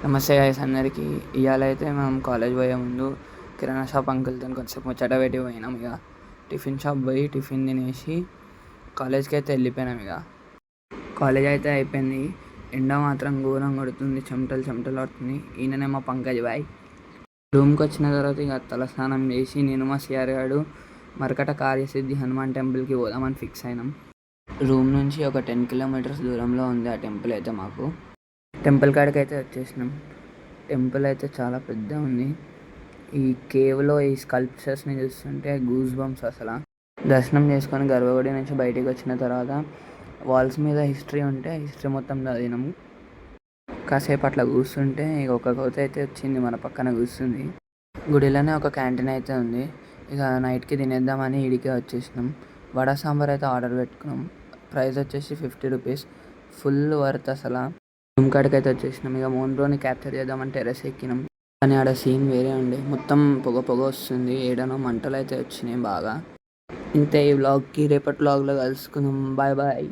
నమస్తే గైస్ అందరికీ. ఇవాళ అయితే మనం కాలేజ్ పోయే ముందు కిరాణా షాప్ అంకుల్తో కొంచెం ముచ్చట పెట్టి పోయినాం. ఇక టిఫిన్ షాప్ పోయి టిఫిన్ తినేసి కాలేజ్కి అయితే వెళ్ళిపోయినాం. ఇక కాలేజ్ అయితే అయిపోయింది. ఎండ మాత్రం ఘోరం కొడుతుంది, చెమటలు పడుతుంది. ఈయననే మా పంకజ్ బాయ్. రూమ్కి వచ్చిన తర్వాత ఇక తలస్నానం చేసి నేను మా సిఆర్ గాడు మరకట కార్యసిద్ధి హనుమాన్ టెంపుల్కి పోదామని ఫిక్స్ అయినాం. రూమ్ నుంచి ఒక 10 కిలోమీటర్స్ దూరంలో ఉంది ఆ టెంపుల్ అయితే. మాకు టెంపుల్ కాడికి అయితే వచ్చేసినాం. టెంపుల్ అయితే చాలా పెద్ద ఉంది. ఈ కేవ్లో ఈ స్కల్ప్చర్స్ని చూస్తుంటే గూస్ బంప్స్ అసలు. దర్శనం చేసుకొని గర్భగుడి నుంచి బయటికి వచ్చిన తర్వాత వాల్స్ మీద హిస్టరీ ఉంటే హిస్టరీ మొత్తం చదివినాము. కాసేపు అట్లా కూర్చుంటే ఇక ఒక కోత అయితే వచ్చింది, మన పక్కన కూర్చుంది. గుడిలోనే ఒక క్యాంటీన్ అయితే ఉంది. ఇక నైట్కి తినేద్దామని ఇడికే వచ్చేసినాం. వడ సాంబార్ అయితే ఆర్డర్ పెట్టుకున్నాం. ప్రైస్ వచ్చేసి 50 రూపీస్. ఫుల్ వర్త్ అసలు. రూమ్ కాడికి అయితే వచ్చేసినాం. ఇక మోన్రోని క్యాప్చర్ చేద్దామని టెర్రస్ ఎక్కినాం. కానీ ఆడ సీన్ వేరే ఉండే, మొత్తం పొగ వస్తుంది. ఏడనో మంటలు అయితే వచ్చినాయి బాగా. ఇంతే ఈ వ్లాగ్కి. రేపటి వ్లాగ్లో కలుసుకుందాం. Bye bye.